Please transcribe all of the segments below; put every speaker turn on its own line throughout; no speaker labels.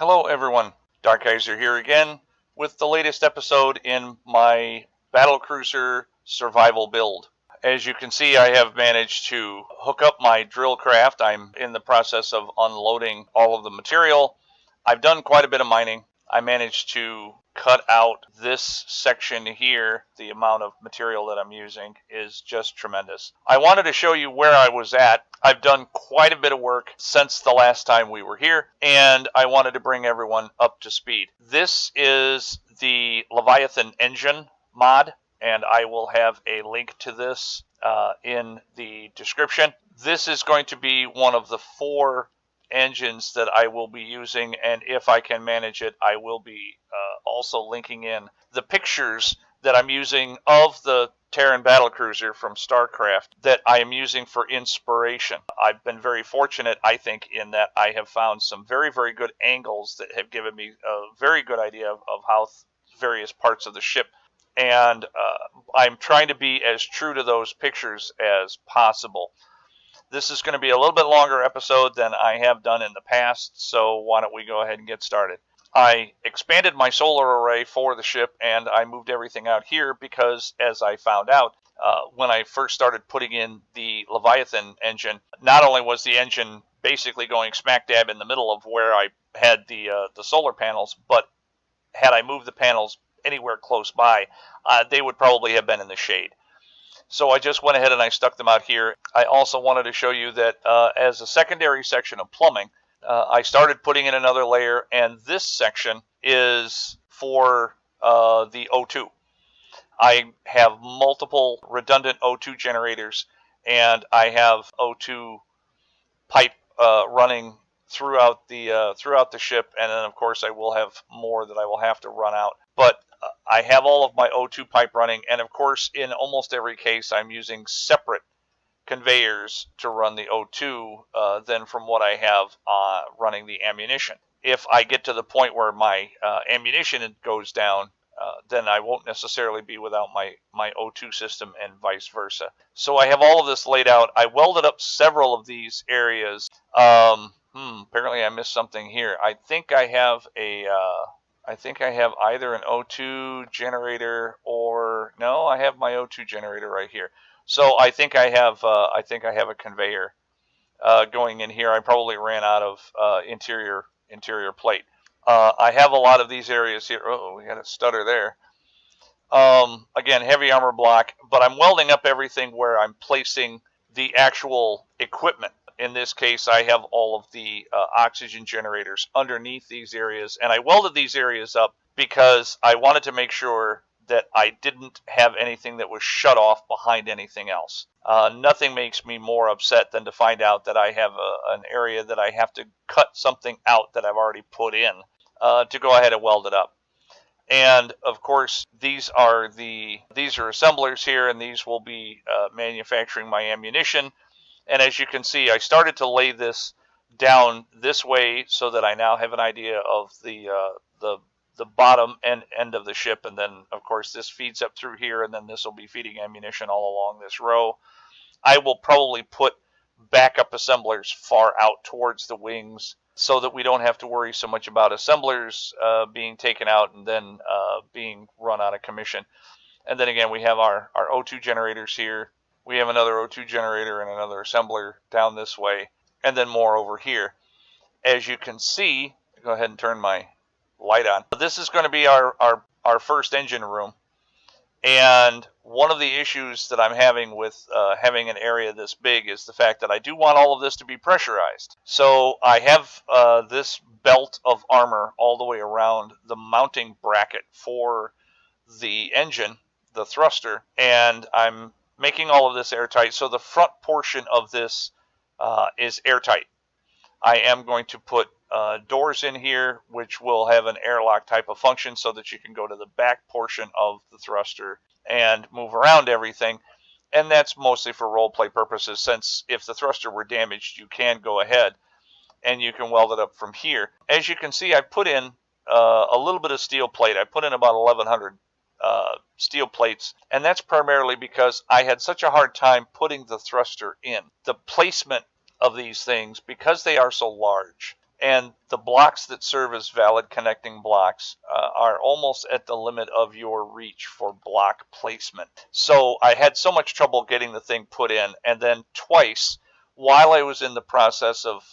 Hello everyone, Darkgeyser here again with the latest episode in my Battlecruiser survival build. As you can see, I have managed to hook up my drill craft. I'm in the process of unloading all of the material. I've done quite a bit of mining. I managed to cut out this section here. The amount of material that I'm using is just tremendous. I wanted to show you where I was at. I've done quite a bit of work since the last time we were here, and I wanted to bring everyone up to speed. This is the Leviathan engine mod, and I will have a link to this in the description. This is going to be one of the 4 engines that I will be using, and if I can manage it, I will be also linking in the pictures that I'm using of the Terran Battlecruiser from StarCraft that I am using for inspiration. I've been very fortunate, I think, in that I have found some very, very good angles that have given me a very good idea of how various parts of the ship, and I'm trying to be as true to those pictures as possible. This is going to be a little bit longer episode than I have done in the past, so why don't we go ahead and get started. I expanded my solar array for the ship, and I moved everything out here because, as I found out, when I first started putting in the Leviathan engine, not only was the engine basically going smack dab in the middle of where I had the solar panels, but had I moved the panels anywhere close by, they would probably have been in the shade. So I just went ahead and I stuck them out here. I also wanted to show you that as a secondary section of plumbing, I started putting in another layer, and this section is for the O2. I have multiple redundant O2 generators, and I have O2 pipe running throughout the ship, and then of course I will have more that I will have to run out. But I have all of my O2 pipe running, and of course in almost every case I'm using separate conveyors to run the O2 than from what I have running the ammunition. If I get to the point where my ammunition goes down, then I won't necessarily be without my O2 system and vice versa. So I have all of this laid out. I welded up several of these areas. Apparently I missed something here. I think I have either an O2 generator or no, I have my O2 generator right here. So I think I have a conveyor going in here. I probably ran out of interior plate. I have a lot of these areas here. Oh, we got a stutter there. Again, heavy armor block, but I'm welding up everything where I'm placing the actual equipment. In this case, I have all of the oxygen generators underneath these areas, and I welded these areas up because I wanted to make sure that I didn't have anything that was shut off behind anything else. Nothing makes me more upset than to find out that I have an area that I have to cut something out that I've already put in to go ahead and weld it up. And of course, these are assemblers here, and these will be manufacturing my ammunition. And as you can see, I started to lay this down this way so that I now have an idea of the bottom end of the ship, and then of course this feeds up through here, and then this will be feeding ammunition all along this row. I will probably put backup assemblers far out towards the wings so that we don't have to worry so much about assemblers being taken out and then being run out of commission. And then again, we have our O2 generators here. We have another O2 generator and another assembler down this way, and then more over here. As you can see, go ahead and turn my light on. This is going to be our first engine room, and one of the issues that I'm having with having an area this big is the fact that I do want all of this to be pressurized. So I have this belt of armor all the way around the mounting bracket for the engine, the thruster, and I'm making all of this airtight. So the front portion of this is airtight. I am going to put doors in here, which will have an airlock type of function so that you can go to the back portion of the thruster and move around everything. And that's mostly for role play purposes, since if the thruster were damaged, you can go ahead and you can weld it up from here. As you can see, I put in a little bit of steel plate. I put in about 1,100 steel plates, and that's primarily because I had such a hard time putting the thruster in. The placement of these things, because they are so large And the blocks that serve as valid connecting blocks are almost at the limit of your reach for block placement. So I had so much trouble getting the thing put in, and then twice while I was in the process of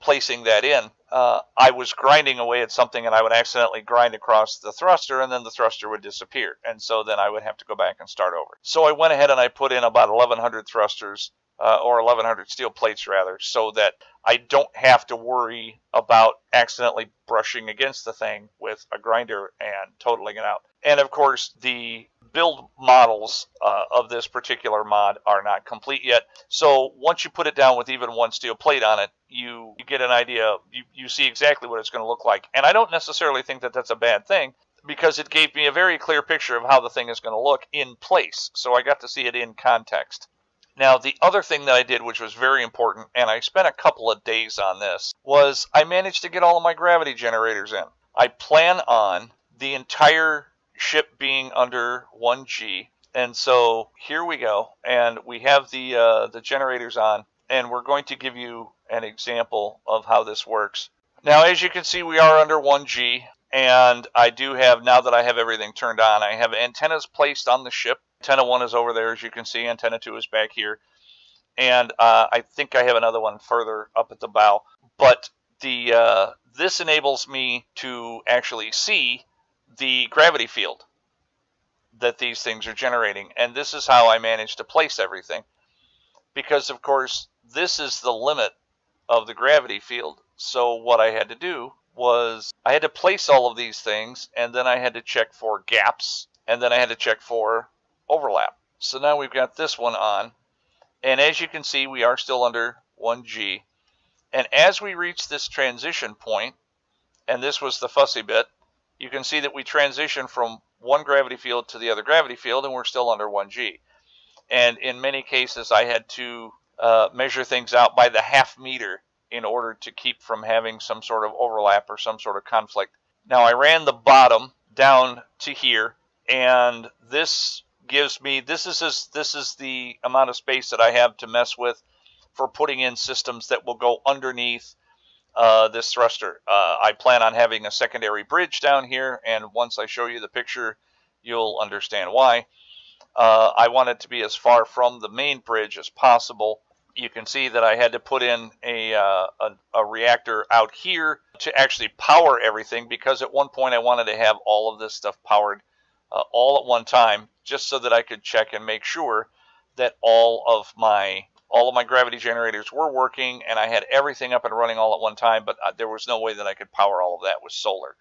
placing that in, I was grinding away at something, and I would accidentally grind across the thruster, and then the thruster would disappear. And so then I would have to go back and start over. So I went ahead and I put in about 1,100 thrusters, or 1,100 steel plates rather, so that I don't have to worry about accidentally brushing against the thing with a grinder and totaling it out. And of course, the build models of this particular mod are not complete yet. So once you put it down with even one steel plate on it, you get an idea, you see exactly what it's going to look like. And I don't necessarily think that that's a bad thing, because it gave me a very clear picture of how the thing is going to look in place. So I got to see it in context. Now, the other thing that I did, which was very important, and I spent a couple of days on this, was I managed to get all of my gravity generators in. I plan on the entire ship being under 1G, and so here we go, and we have the generators on, and we're going to give you an example of how this works. Now, as you can see, we are under 1G, and I do have, now that I have everything turned on, I have antennas placed on the ship. Antenna 1 is over there, as you can see. Antenna 2 is back here. And I think I have another one further up at the bow. But this enables me to actually see the gravity field that these things are generating. And this is how I managed to place everything. Because, of course, this is the limit of the gravity field. So what I had to do was I had to place all of these things, and then I had to check for gaps, and then I had to check for overlap. So now we've got this one on, and as you can see, we are still under 1G. And as we reach this transition point, and this was the fussy bit, you can see that we transition from one gravity field to the other gravity field, and we're still under 1G. And in many cases, I had to measure things out by the half meter in order to keep from having some sort of overlap or some sort of conflict. Now, I ran the bottom down to here, and this gives me, this is the amount of space that I have to mess with for putting in systems that will go underneath this thruster. I plan on having a secondary bridge down here, and once I show you the picture, you'll understand why. I want it to be as far from the main bridge as possible. You can see that I had to put in a reactor out here to actually power everything, because at one point I wanted to have all of this stuff powered all at one time, just so that I could check and make sure that all of my gravity generators were working, and I had everything up and running all at one time. But there was no way that I could power all of that with solar,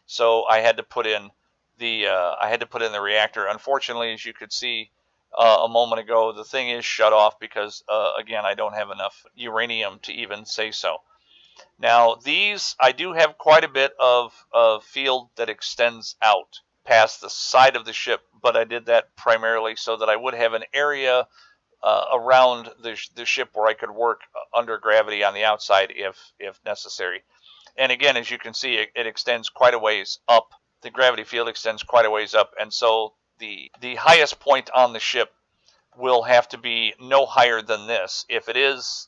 so I had to put in the reactor. Unfortunately, as you could see a moment ago, the thing is shut off because again, I don't have enough uranium to even say so. Now, these, I do have quite a bit of field that extends out past the side of the ship, but I did that primarily so that I would have an area around the ship where I could work under gravity on the outside if necessary. And again, as you can see, it extends quite a ways up. The gravity field extends quite a ways up, and so the highest point on the ship will have to be no higher than this. If it is,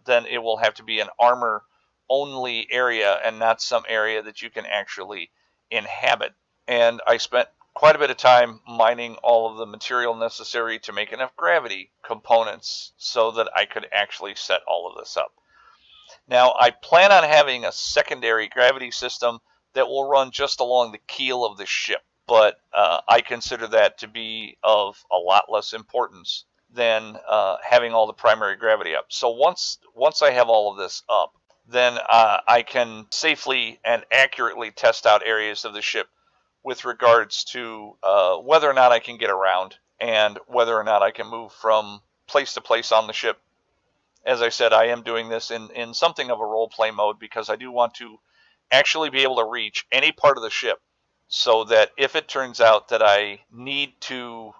then it will have to be an armor only area and not some area that you can actually inhabit. And I spent quite a bit of time mining all of the material necessary to make enough gravity components so that I could actually set all of this up. Now, I plan on having a secondary gravity system that will run just along the keel of the ship, but I consider that to be of a lot less importance than having all the primary gravity up. So once I have all of this up, then I can safely and accurately test out areas of the ship with regards to whether or not I can get around and whether or not I can move from place to place on the ship. As I said, I am doing this in something of a role play mode because I do want to actually be able to reach any part of the ship, so that if it turns out that I need to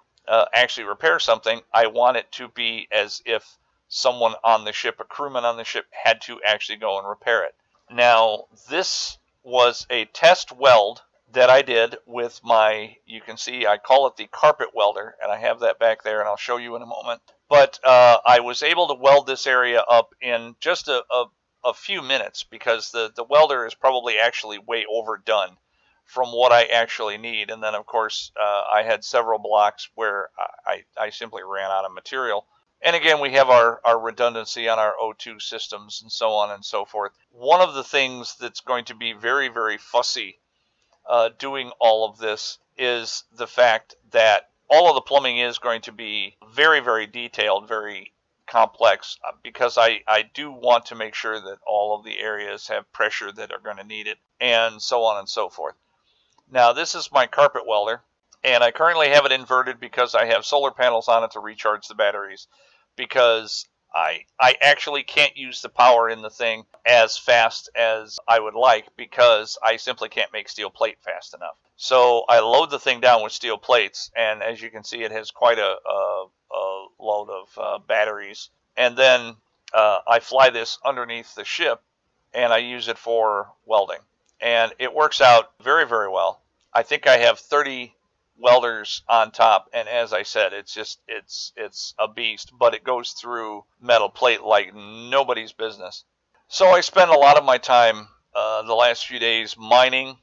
actually repair something, I want it to be as if someone on the ship, a crewman on the ship, had to actually go and repair it. Now, this was a test weld that I did with my, you can see I call it the carpet welder, and I have that back there, and I'll show you in a moment. But I was able to weld this area up in just a a few minutes because the welder is probably actually way overdone from what I actually need. And then, of course, I had several blocks where I simply ran out of material. And again, we have our redundancy on our O2 systems and so on and so forth. One of the things that's going to be very, very fussy doing all of this is the fact that all of the plumbing is going to be very, very detailed, very complex, because I do want to make sure that all of the areas have pressure that are going to need it, and so on and so forth. Now, this is my carpet welder, and I currently have it inverted because I have solar panels on it to recharge the batteries, because I actually can't use the power in the thing as fast as I would like because I simply can't make steel plate fast enough. So I load the thing down with steel plates, and as you can see, it has quite a load of batteries. And then I fly this underneath the ship, and I use it for welding. And it works out very, very well. I think I have 30 welders on top, and as I said, it's a beast, but it goes through metal plate like nobody's business. So I spent a lot of my time the last few days mining,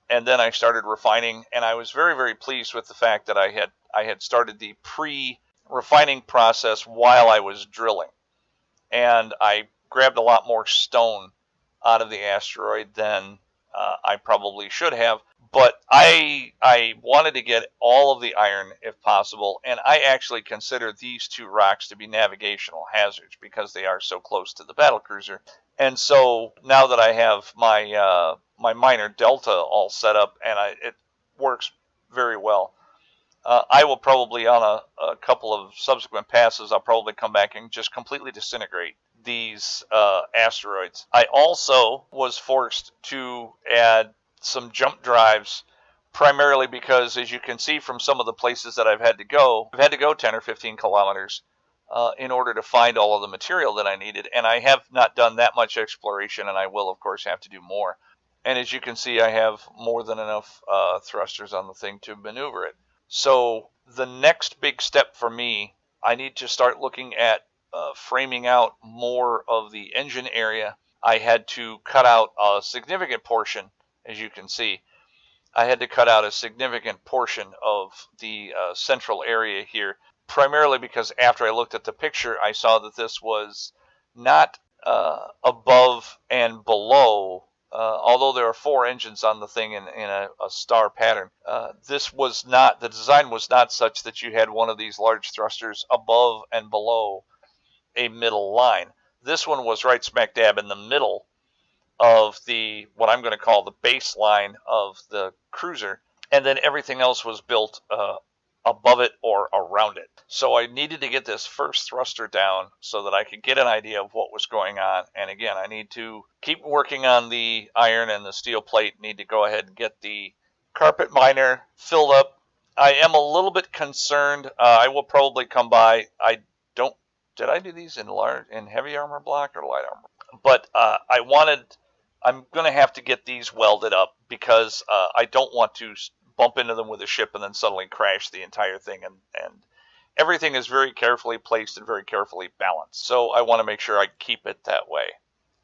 and then I started refining, and I was very, very pleased with the fact that I had started the pre-refining process while I was drilling, and I grabbed a lot more stone out of the asteroid than I probably should have. But I wanted to get all of the iron if possible, and I actually consider these two rocks to be navigational hazards because they are so close to the battlecruiser. And so now that I have my my miner Delta all set up, and it works very well, I will probably, on a couple of subsequent passes, I'll probably come back and just completely disintegrate these asteroids. I also was forced to add some jump drives, primarily because, as you can see from some of the places that I've had to go 10 or 15 kilometers in order to find all of the material that I needed. And I have not done that much exploration, and I will, of course, have to do more. And as you can see, I have more than enough thrusters on the thing to maneuver it. So the next big step for me, I need to start looking at framing out more of the engine area. I had to cut out a significant portion. As you can see, I had to cut out a significant portion of the central area here, primarily because after I looked at the picture, I saw that this was not above and below, although there are 4 engines on the thing in a star pattern. This was not, the design was not such that you had one of these large thrusters above and below a middle line. This one was right smack dab in the middle of the, what I'm going to call the baseline of the cruiser, and then everything else was built above it or around it. So I needed to get this first thruster down so that I could get an idea of what was going on. And again, I need to keep working on the iron and the steel plate. Need to go ahead and get the carpet miner filled up. I am a little bit concerned. I will probably come by. Did I do these in heavy armor block or light armor? But I'm going to have to get these welded up because I don't want to bump into them with a ship and then suddenly crash the entire thing. And everything is very carefully placed and very carefully balanced. So I want to make sure I keep it that way.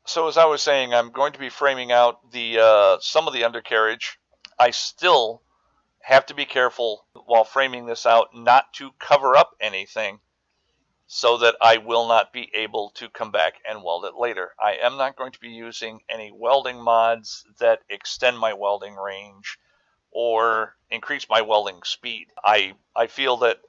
So as I was saying, I'm going to be framing out the some of the undercarriage. I still have to be careful while framing this out not to cover up anything, so that I will not be able to come back and weld it later. I am not going to be using any welding mods that extend my welding range or increase my welding speed. I feel that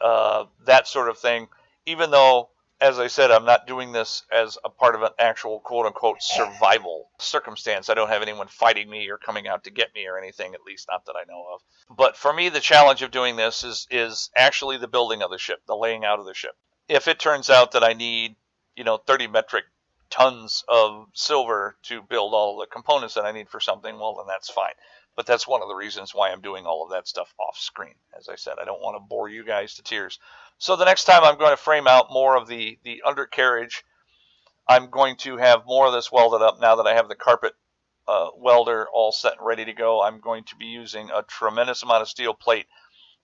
that sort of thing, even though, as I said, I'm not doing this as a part of an actual quote-unquote survival circumstance. I don't have anyone fighting me or coming out to get me or anything, at least not that I know of. But for me, the challenge of doing this is actually the building of the ship, the laying out of the ship. If it turns out that I need, 30 metric tons of silver to build all the components that I need for something, well, then that's fine. But that's one of the reasons why I'm doing all of that stuff off screen. As I said, I don't want to bore you guys to tears. So the next time I'm going to frame out more of the undercarriage, I'm going to have more of this welded up now that I have the carpet welder all set and ready to go. I'm going to be using a tremendous amount of steel plate,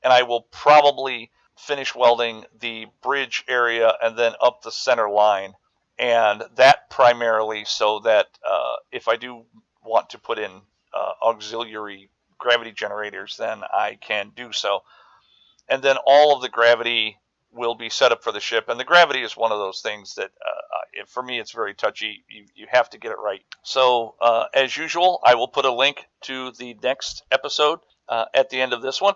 and I will probably finish welding the bridge area and then up the center line and that primarily so that if I do want to put in auxiliary gravity generators, then I can do so. And then all of the gravity will be set up for the ship. And the gravity is one of those things that, for me, it's very touchy. You have to get it right. So, as usual, I will put a link to the next episode at the end of this one.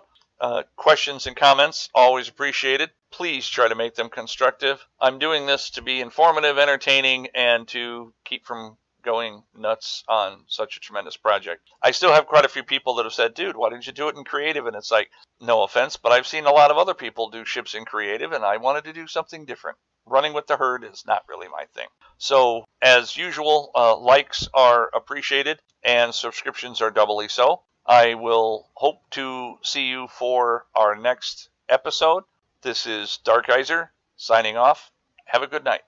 Questions and comments, always appreciated. Please try to make them constructive. I'm doing this to be informative, entertaining, and to keep from going nuts on such a tremendous project. I still have quite a few people that have said, dude, why didn't you do it in creative? And it's like, no offense, but I've seen a lot of other people do ships in creative, and I wanted to do something different. Running with the herd is not really my thing. So, as usual, likes are appreciated, and subscriptions are doubly so. I will hope to see you for our next episode. This is Dark Geyser signing off. Have a good night.